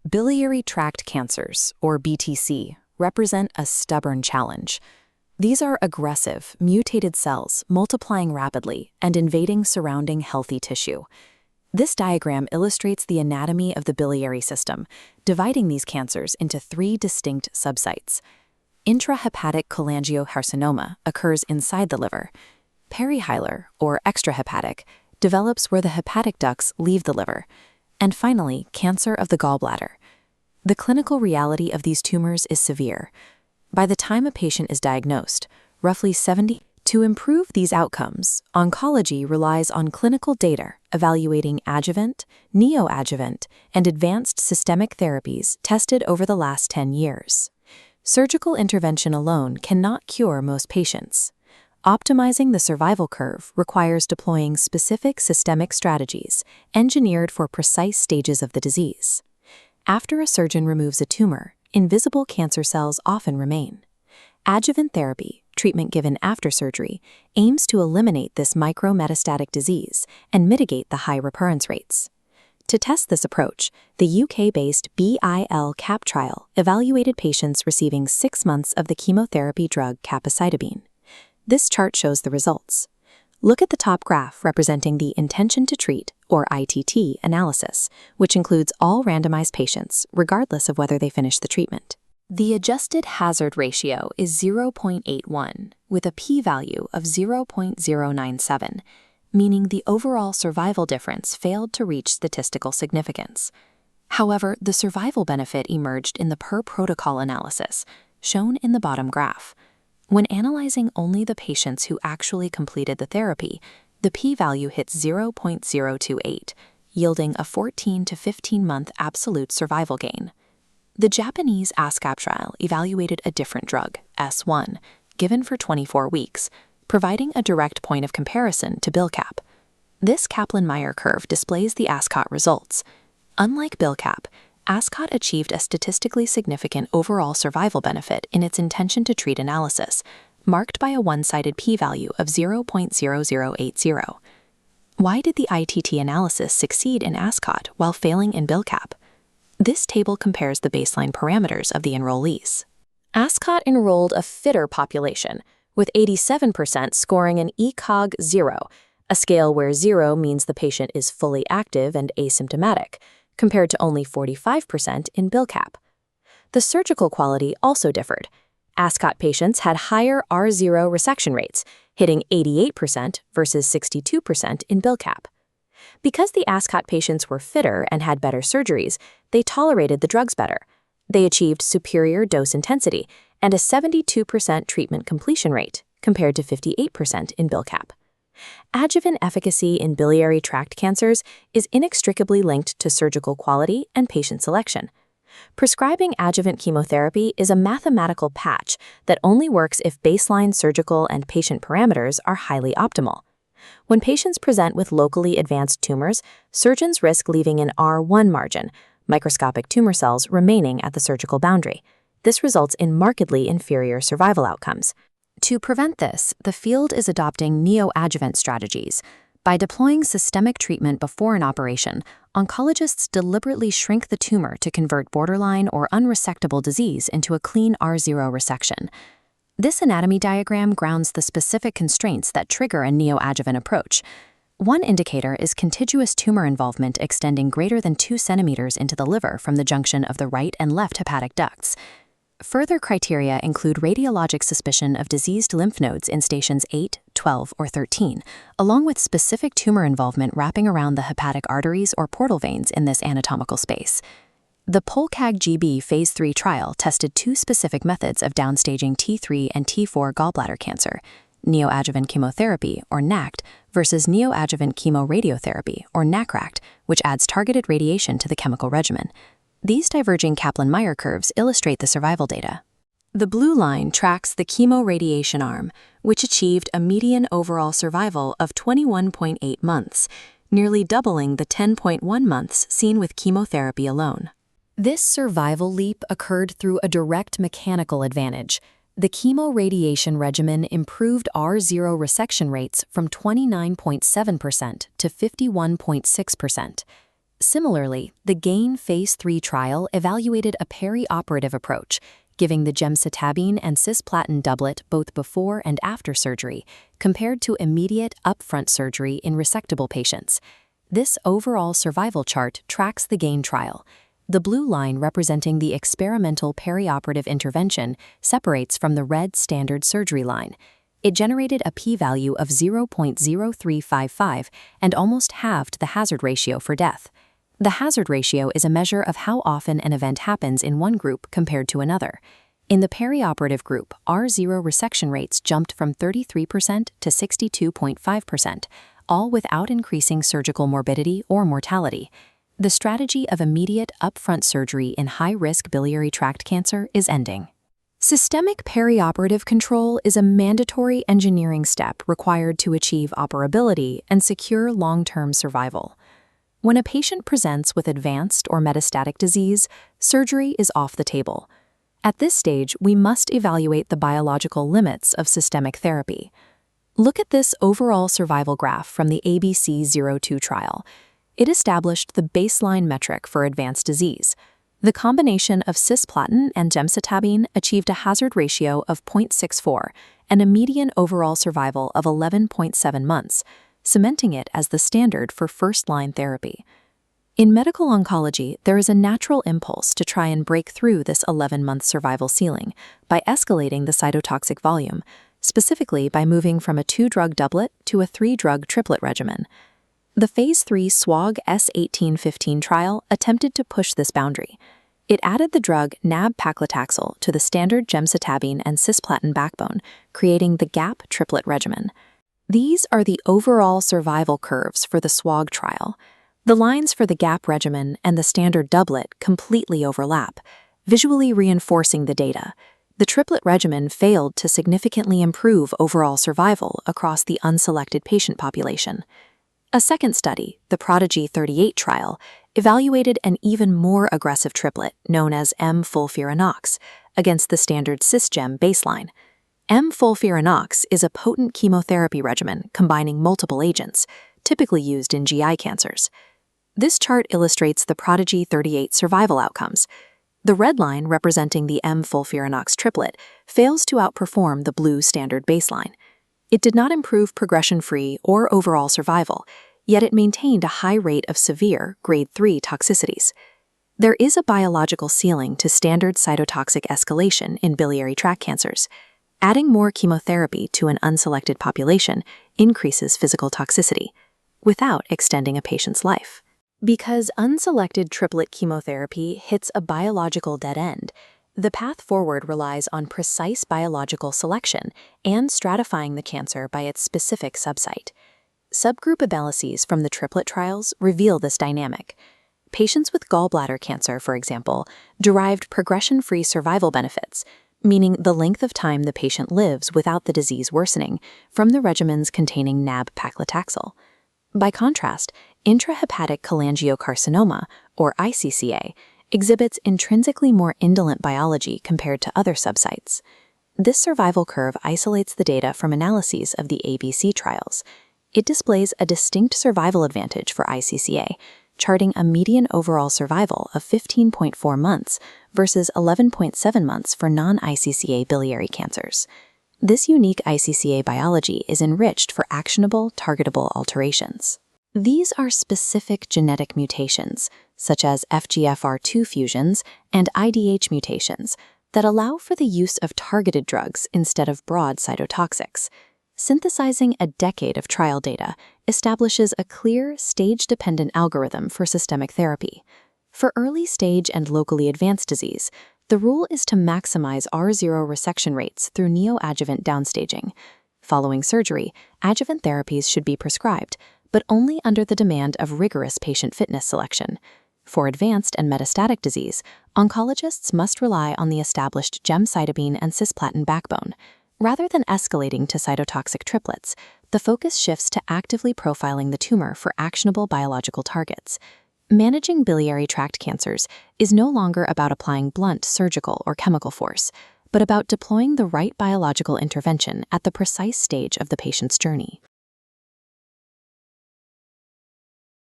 Biliary tract cancers, or BTC, represent a stubborn challenge. These are aggressive, mutated cells multiplying rapidly and invading surrounding healthy tissue. This diagram illustrates the anatomy of the biliary system, dividing these cancers into three distinct subsites. Intrahepatic cholangiocarcinoma occurs inside the liver. Perihilar, or extrahepatic, develops where the hepatic ducts leave the liver. And finally, cancer of the gallbladder. The clinical reality of these tumors is severe. By the time a patient is diagnosed, roughly 70. To improve these outcomes, oncology relies on clinical data evaluating adjuvant, neoadjuvant, and advanced systemic therapies tested over the last 10 years. Surgical intervention alone cannot cure most patients. Optimizing the survival curve requires deploying specific systemic strategies engineered for precise stages of the disease. After a surgeon removes a tumor, invisible cancer cells often remain. Adjuvant therapy, treatment given after surgery, aims to eliminate this micrometastatic disease and mitigate the high recurrence rates. To test this approach, the UK-based BIL-CAP trial evaluated patients receiving 6 months of the chemotherapy drug capecitabine. This chart shows the results. Look at the top graph representing the intention to treat, or ITT, analysis, which includes all randomized patients, regardless of whether they finish the treatment. The adjusted hazard ratio is 0.81, with a p-value of 0.097, meaning the overall survival difference failed to reach statistical significance. However, the survival benefit emerged in the per-protocol analysis, shown in the bottom graph. When analyzing only the patients who actually completed the therapy, the p-value hits 0.028, yielding a 14 to 15-month absolute survival gain. The Japanese ASCAP trial evaluated a different drug, S1, given for 24 weeks, providing a direct point of comparison to BIL-CAP. This Kaplan-Meier curve displays the ASCOT results. Unlike BIL-CAP, ASCOT achieved a statistically significant overall survival benefit in its intention-to-treat analysis, marked by a one-sided p-value of 0.0080. Why did the ITT analysis succeed in ASCOT while failing in BIL-CAP? This table compares the baseline parameters of the enrollees. ASCOT enrolled a fitter population, with 87% scoring an ECOG 0, a scale where 0 means the patient is fully active and asymptomatic, compared to only 45% in BIL-CAP. The surgical quality also differed. ASCOT patients had higher R0 resection rates, hitting 88% versus 62% in BIL-CAP. Because the ASCOT patients were fitter and had better surgeries, they tolerated the drugs better. They achieved superior dose intensity and a 72% treatment completion rate, compared to 58% in BIL-CAP. Adjuvant efficacy in biliary tract cancers is inextricably linked to surgical quality and patient selection. Prescribing adjuvant chemotherapy is a mathematical patch that only works if baseline surgical and patient parameters are highly optimal. When patients present with locally advanced tumors, surgeons risk leaving an R1 margin, microscopic tumor cells remaining at the surgical boundary. This results in markedly inferior survival outcomes. To prevent this, the field is adopting neoadjuvant strategies. By deploying systemic treatment before an operation, oncologists deliberately shrink the tumor to convert borderline or unresectable disease into a clean R0 resection. This anatomy diagram grounds the specific constraints that trigger a neoadjuvant approach. One indicator is contiguous tumor involvement extending greater than 2 centimeters into the liver from the junction of the right and left hepatic ducts. Further criteria include radiologic suspicion of diseased lymph nodes in stations 8, 12, or 13, along with specific tumor involvement wrapping around the hepatic arteries or portal veins in this anatomical space. The POLCAG-GB Phase 3 trial tested 2 specific methods of downstaging T3 and T4 gallbladder cancer, neoadjuvant chemotherapy, or NACT, versus neoadjuvant chemoradiotherapy, or NACRACT, which adds targeted radiation to the chemical regimen. These diverging Kaplan-Meier curves illustrate the survival data. The blue line tracks the chemoradiation arm, which achieved a median overall survival of 21.8 months, nearly doubling the 10.1 months seen with chemotherapy alone. This survival leap occurred through a direct mechanical advantage. The chemoradiation regimen improved R0 resection rates from 29.7% to 51.6%. Similarly, the GAIN Phase 3 trial evaluated a perioperative approach, giving the gemcitabine and cisplatin doublet both before and after surgery, compared to immediate upfront surgery in resectable patients. This overall survival chart tracks the GAIN trial. The blue line representing the experimental perioperative intervention separates from the red standard surgery line. It generated a p-value of 0.0355 and almost halved the hazard ratio for death. The hazard ratio is a measure of how often an event happens in one group compared to another. In the perioperative group, R0 resection rates jumped from 33% to 62.5%, all without increasing surgical morbidity or mortality. The strategy of immediate upfront surgery in high-risk biliary tract cancer is ending. Systemic perioperative control is a mandatory engineering step required to achieve operability and secure long-term survival. When a patient presents with advanced or metastatic disease, surgery is off the table. At this stage, we must evaluate the biological limits of systemic therapy. Look at this overall survival graph from the ABC-02 trial. It established the baseline metric for advanced disease. The combination of cisplatin and gemcitabine achieved a hazard ratio of 0.64 and a median overall survival of 11.7 months, cementing it as the standard for first-line therapy. In medical oncology, there is a natural impulse to try and break through this 11-month survival ceiling by escalating the cytotoxic volume, specifically by moving from a 2-drug doublet to a 3-drug triplet regimen. The Phase 3 SWOG S1815 trial attempted to push this boundary. It added the drug nab-paclitaxel to the standard gemcitabine and cisplatin backbone, creating the GAP triplet regimen. These are the overall survival curves for the SWOG trial. The lines for the GAP regimen and the standard doublet completely overlap, visually reinforcing the data. The triplet regimen failed to significantly improve overall survival across the unselected patient population. A second study, the Prodigy 38 trial, evaluated an even more aggressive triplet known as M-FOLFIRINOX against the standard cisgem baseline. M-FOLFIRINOX is a potent chemotherapy regimen combining multiple agents, typically used in GI cancers. This chart illustrates the Prodigy 38 survival outcomes. The red line representing the M-FOLFIRINOX triplet fails to outperform the blue standard baseline. It did not improve progression-free or overall survival, yet it maintained a high rate of severe grade 3 toxicities. There is a biological ceiling to standard cytotoxic escalation in biliary tract cancers. Adding more chemotherapy to an unselected population increases physical toxicity, without extending a patient's life. Because unselected triplet chemotherapy hits a biological dead end, the path forward relies on precise biological selection and stratifying the cancer by its specific subsite. Subgroup analyses from the triplet trials reveal this dynamic. Patients with gallbladder cancer, for example, derived progression-free survival benefits, meaning the length of time the patient lives without the disease worsening, from the regimens containing nab-paclitaxel. By contrast, intrahepatic cholangiocarcinoma, or iCCA, exhibits intrinsically more indolent biology compared to other subsites. This survival curve isolates the data from analyses of the ABC trials. It displays a distinct survival advantage for iCCA, charting a median overall survival of 15.4 months versus 11.7 months for non-iCCA biliary cancers. This unique iCCA biology is enriched for actionable, targetable alterations. These are specific genetic mutations, such as FGFR2 fusions and IDH mutations, that allow for the use of targeted drugs instead of broad cytotoxics. Synthesizing a decade of trial data establishes a clear, stage-dependent algorithm for systemic therapy. For early-stage and locally advanced disease, the rule is to maximize R0 resection rates through neoadjuvant downstaging. Following surgery, adjuvant therapies should be prescribed, but only under the demand of rigorous patient fitness selection. For advanced and metastatic disease, oncologists must rely on the established gemcitabine and cisplatin backbone. Rather than escalating to cytotoxic triplets, the focus shifts to actively profiling the tumor for actionable biological targets. Managing biliary tract cancers is no longer about applying blunt surgical or chemical force, but about deploying the right biological intervention at the precise stage of the patient's journey.